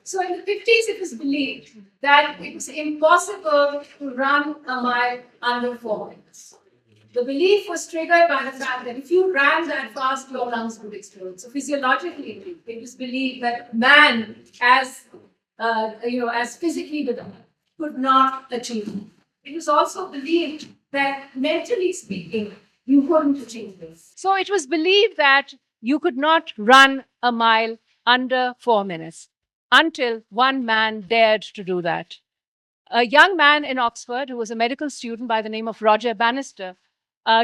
So in the 50s, it was believed that it was impossible to run a mile under 4 minutes. The belief was triggered by the fact that if you ran that fast, your lungs would explode. So physiologically, it was believed that man, as physically developed, could not achieve it. It was also believed that mentally speaking, you couldn't achieve this. So it was believed that you could not run a mile under 4 minutes until one man dared to do that. A young man in Oxford who was a medical student by the name of Roger Bannister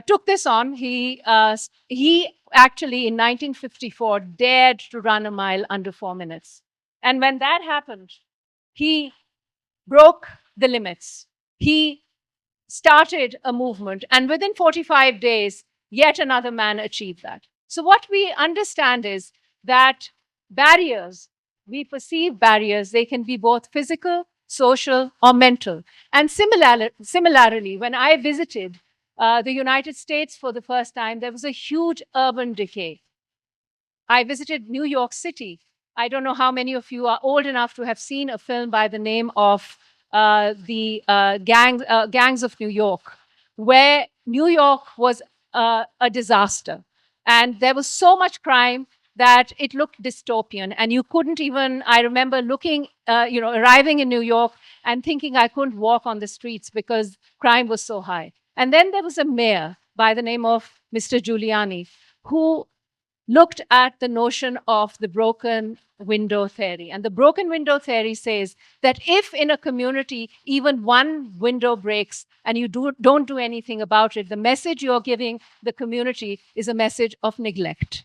took this on. He actually in 1954 dared to run a mile under 4 minutes. And when that happened, he broke the limits. He started a movement, and within 45 days, yet another man achieved that. So what we understand is that barriers, we perceive barriers, they can be both physical, social, or mental. And similarly, when I visited the United States for the first time, there was a huge urban decay. I visited New York City. I don't know how many of you are old enough to have seen a film by the name of the Gangs of New York, where New York was a disaster. And there was so much crime that it looked dystopian. And you couldn't even, I remember looking, arriving in New York and thinking I couldn't walk on the streets because crime was so high. And then there was a mayor by the name of Mr. Giuliani, who looked at the notion of the broken window theory. And the broken window theory says that if in a community even one window breaks and you don't do anything about it, the message you're giving the community is a message of neglect.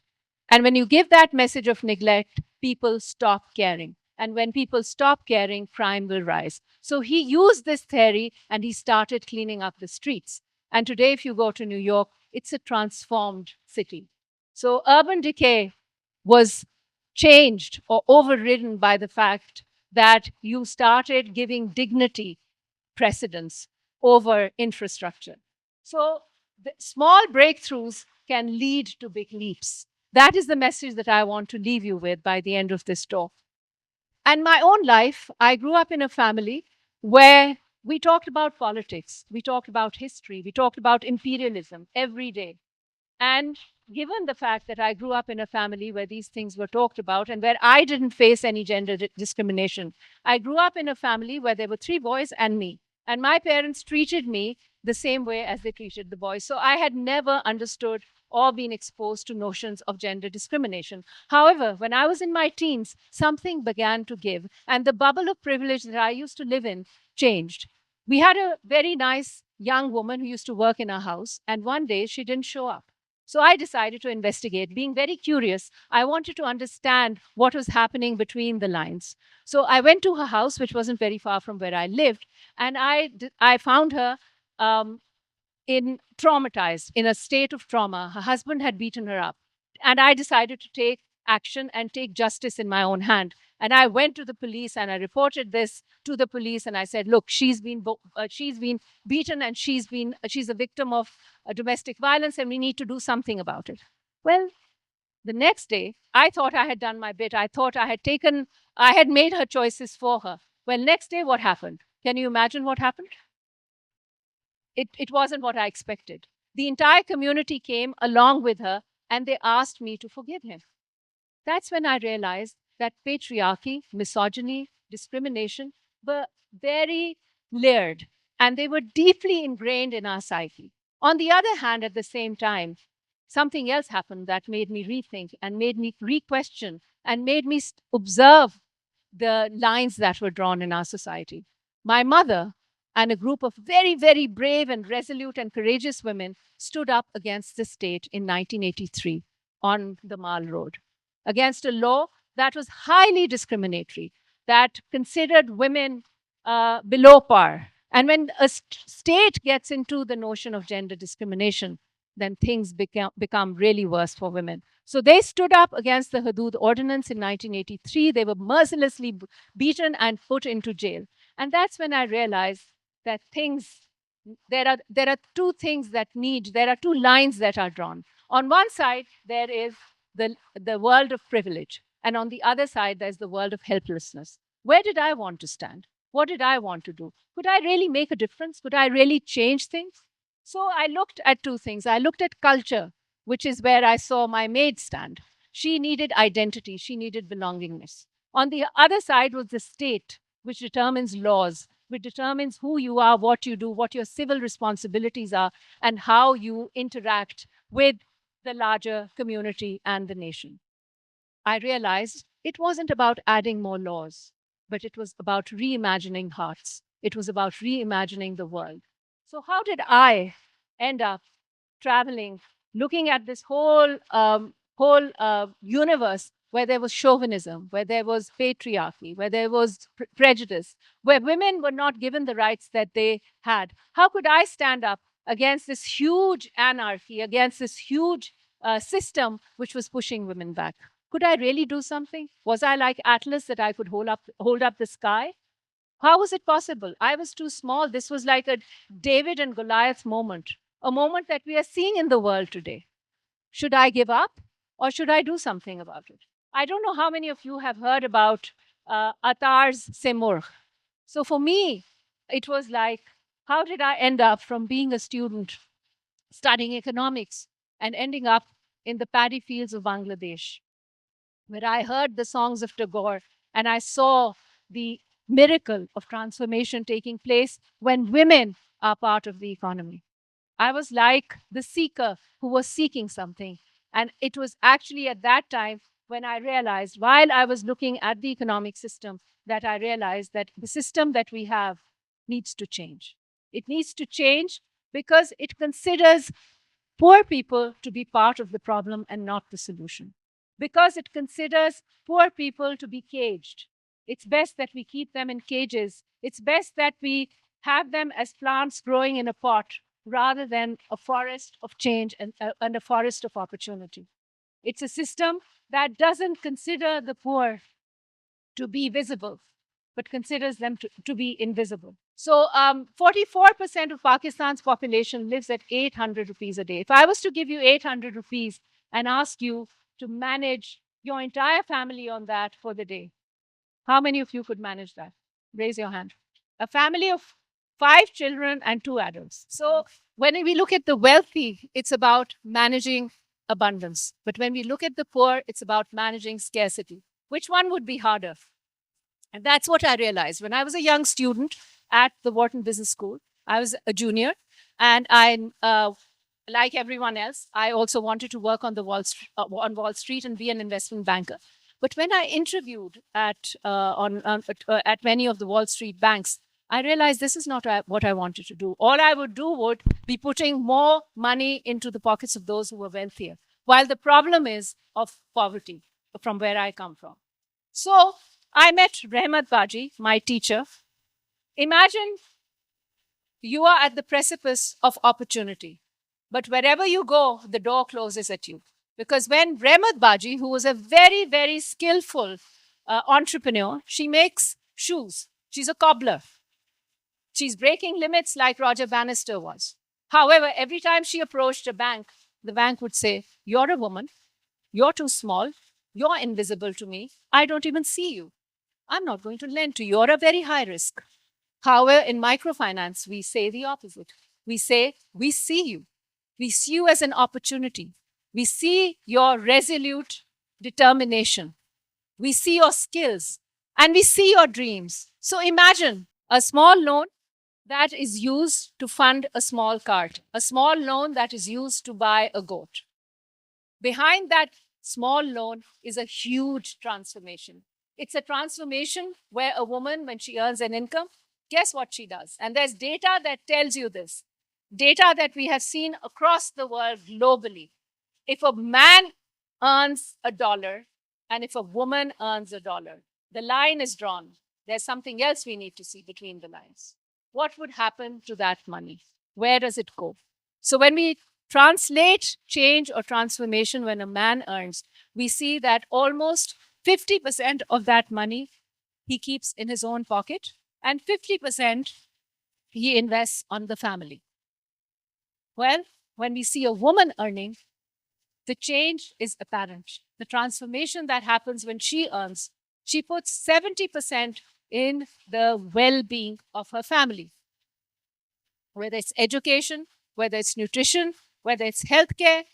And when you give that message of neglect, people stop caring. And when people stop caring, crime will rise. So he used this theory and he started cleaning up the streets. And today, if you go to New York, it's a transformed city. So urban decay was changed or overridden by the fact that you started giving dignity precedence over infrastructure. So the small breakthroughs can lead to big leaps. That is the message that I want to leave you with by the end of this talk. And my own life, I grew up in a family where we talked about politics, we talked about history, we talked about imperialism every day. And given the fact that I grew up in a family where these things were talked about and where I didn't face any gender discrimination, I grew up in a family where there were 3 boys and me. And my parents treated me the same way as they treated the boys. So I had never understood or been exposed to notions of gender discrimination. However, when I was in my teens, something began to give, and the bubble of privilege that I used to live in changed. We had a very nice young woman who used to work in our house, and one day she didn't show up. So I decided to investigate. Being very curious, I wanted to understand what was happening between the lines. So I went to her house, which wasn't very far from where I lived, and I found her traumatized, in a state of trauma. Her husband had beaten her up. And I decided to take action and take justice in my own hand. And I went to the police and I reported this to the police. And I said, look, she's been beaten and she's a victim of domestic violence and we need to do something about it. Well, the next day, I thought I had done my bit. I thought I had made her choices for her. Well, next day, what happened? Can you imagine what happened? It wasn't what I expected. The entire community came along with her and they asked me to forgive him. That's when I realized that patriarchy, misogyny, discrimination were very layered and they were deeply ingrained in our psyche. On the other hand, at the same time, something else happened that made me rethink and made me re-question and made me observe the lines that were drawn in our society. My mother and a group of very, very brave and resolute and courageous women stood up against the state in 1983 on the Mall Road, against a law that was highly discriminatory, that considered women below par. And when a state gets into the notion of gender discrimination, then things become really worse for women. So they stood up against the Hudud Ordinance in 1983. They were mercilessly beaten and put into jail. And that's when I realized that there are 2 things there are 2 lines that are drawn. On one side, there is the world of privilege. And on the other side, there's the world of helplessness. Where did I want to stand? What did I want to do? Could I really make a difference? Could I really change things? So I looked at two things. I looked at culture, which is where I saw my maid stand. She needed identity, she needed belongingness. On the other side was the state, which determines laws, which determines who you are, what you do, what your civil responsibilities are, and how you interact with the larger community and the nation. I realized it wasn't about adding more laws, but it was about reimagining hearts. It was about reimagining the world. So, how did I end up traveling, looking at this whole universe where there was chauvinism, where there was patriarchy, where there was prejudice, where women were not given the rights that they had? How could I stand up against this huge anarchy, against this huge system which was pushing women back? Could I really do something? Was I like Atlas that I could hold up the sky? How was it possible? I was too small. This was like a David and Goliath moment, a moment that we are seeing in the world today. Should I give up or should I do something about it? I don't know how many of you have heard about Attar's Semur. So for me, it was like, how did I end up from being a student studying economics and ending up in the paddy fields of Bangladesh, where I heard the songs of Tagore and I saw the miracle of transformation taking place when women are part of the economy. I was like the seeker who was seeking something. And it was actually at that time when I realized, while I was looking at the economic system, that I realized that the system that we have needs to change. It needs to change because it considers poor people to be part of the problem and not the solution. Because it considers poor people to be caged. It's best that we keep them in cages. It's best that we have them as plants growing in a pot rather than a forest of change and a forest of opportunity. It's a system that doesn't consider the poor to be visible, but considers them to be invisible. So 44% of Pakistan's population lives at 800 rupees a day. If I was to give you 800 rupees and ask you to manage your entire family on that for the day, how many of you could manage that? Raise your hand. A family of 5 children and 2 adults. So when we look at the wealthy, it's about managing abundance. But when we look at the poor, it's about managing scarcity. Which one would be harder? And that's what I realized. When I was a young student at the Wharton Business School, I was a junior, and like everyone else, I also wanted to work on Wall Street and be an investment banker. But when I interviewed at many of the Wall Street banks, I realized this is not what I wanted to do. All I would do would be putting more money into the pockets of those who were wealthier, while the problem is of poverty from where I come from. So I met Rehmat Baji, my teacher. Imagine you are at the precipice of opportunity, but wherever you go, the door closes at you. Because when Rehmat Baji, who was a very, very skillful entrepreneur, she makes shoes. She's a cobbler. She's breaking limits like Roger Bannister was. However, every time she approached a bank, the bank would say, "You're a woman. You're too small. You're invisible to me. I don't even see you. I'm not going to lend to you. You're a very high risk." However, in microfinance, we say the opposite. We say, "We see you. We see you as an opportunity. We see your resolute determination. We see your skills, and we see your dreams." So imagine a small loan that is used to fund a small cart, a small loan that is used to buy a goat. Behind that small loan is a huge transformation. It's a transformation where a woman, when she earns an income, guess what she does? And there's data that tells you this, data that we have seen across the world globally. If a man earns $1 and if a woman earns $1, the line is drawn. There's something else we need to see between the lines. What would happen to that money? Where does it go? So when we translate change or transformation when a man earns, we see that almost 50% of that money he keeps in his own pocket and 50% he invests on the family. Well, when we see a woman earning, the change is apparent. the transformation that happens when she earns, she puts 70% in the well-being of her family, whether it's education, whether it's nutrition, whether it's healthcare,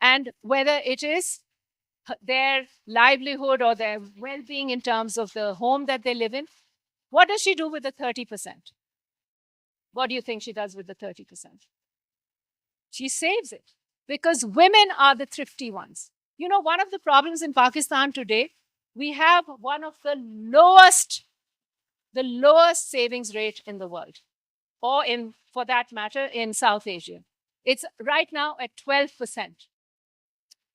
and whether it is their livelihood or their well-being in terms of the home that they live in. What does she do with the 30%? What do you think she does with the 30%? She saves it, because women are the thrifty ones. You know, one of the problems in Pakistan today, we have one of the lowest savings rate in the world, or in, for that matter, in South Asia. It's right now at 12%.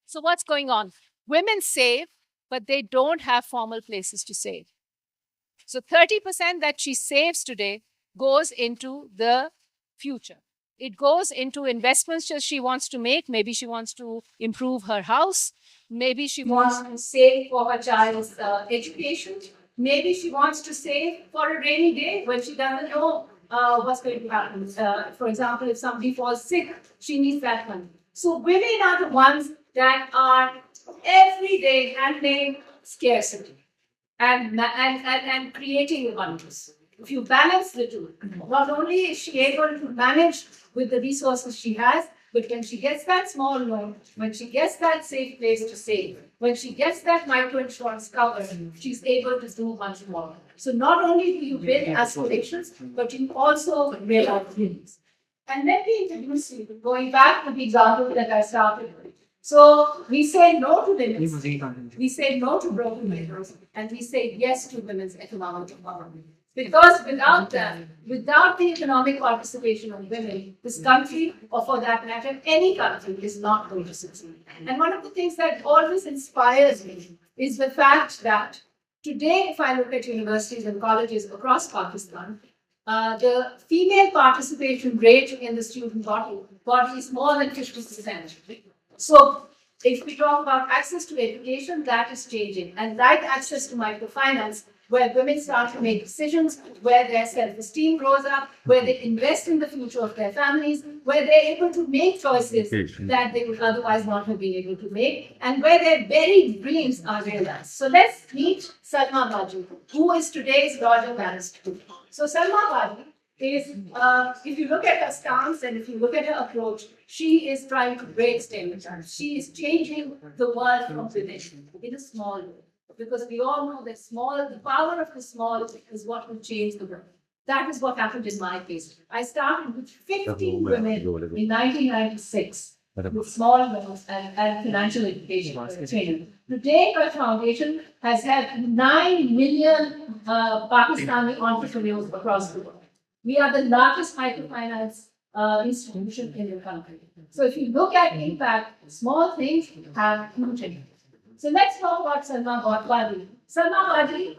So what's going on? Women save, but they don't have formal places to save. So 30% that she saves today goes into the future. It goes into investments that she wants to make. Maybe she wants to improve her house. Maybe she wants to save for her child's education. Maybe she wants to save for a rainy day when she doesn't know what's going to happen. For example, if somebody falls sick, she needs that money. So women are the ones that are every day handling scarcity and creating abundance. If you balance the two, not only is she able to manage with the resources she has, but when she gets that small loan, when she gets that safe place to save, when she gets that micro insurance cover, she's able to do much more. So not only do you build aspirations, but you also realize dreams. And let me introduce you, going back to the example that I started with. So we say no to limits, we say no to broken windows, and we say yes to women's economic empowerment. Because without them, without the economic participation of women, this country, or for that matter, any country, is not going to succeed. And one of the things that always inspires me is the fact that today, if I look at universities and colleges across Pakistan, the female participation rate in the student body is more than 50%. So if we talk about access to education, that is changing. And right access to microfinance, where women start to make decisions, where their self-esteem grows up, where they invest in the future of their families, where they're able to make choices that they would otherwise not have been able to make, and where their buried dreams are realized. So let's meet Salma Baji, who is today's Roger Bannister. So Salma Baji is, if you look at her stance and if you look at her approach, she is trying to break stereotypes. She is changing the world from within in a small way. Because we all know that the power of the small is what will change the world. That is what happened in my case. I started with 15 women in 1996 with small loans and financial education training. Today, Kashf Foundation has had 9 million Pakistani entrepreneurs across the world. We are the largest microfinance institution in the country. So if you look at impact, small things have huge impact. So let's talk about Salma Baji. Salma Baji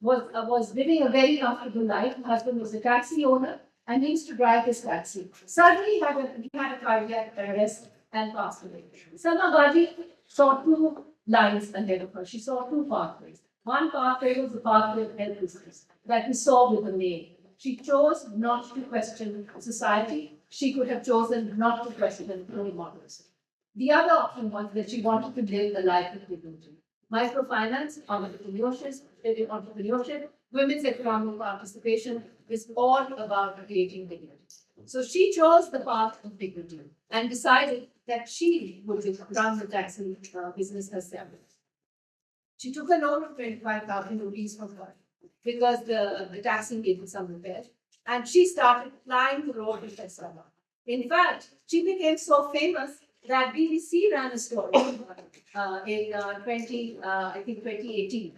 was living a very comfortable life. Her husband was a taxi owner and he used to drive his taxi. Suddenly he had a cardiac arrest and passed away. Salma Baji saw two lines ahead of her. She saw two pathways. One pathway was the pathway of helplessness that we saw with the name. She chose not to question society. She could have chosen not to question role models. The other option was that she wanted to live a life of dignity. Microfinance, entrepreneurship, women's economic participation is all about creating dignity. So she chose the path of dignity and decided that she would run the taxi business herself. She took a loan of 25,000 rupees from her because the taxi needed some repair. And she started flying the road with her son. In fact, she became so famous that BBC ran a story in 2018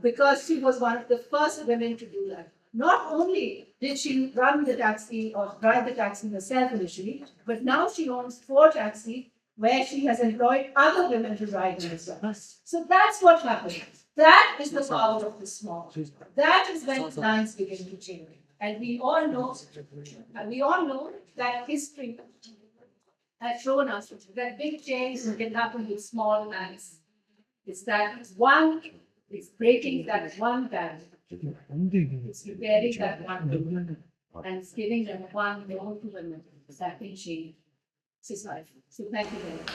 because she was one of the first women to do that. Not only did she run the taxi or drive the taxi herself initially, but now she owns 4 taxis where she has employed other women to drive them as well. So that's what happened. That is the power of the small. That is when lines begin to change. And we all know that history has shown us that big change can happen with small lines. It's breaking that one barrier. It's repairing that one woman and it's giving them one more to women that can change society. So thank you very much.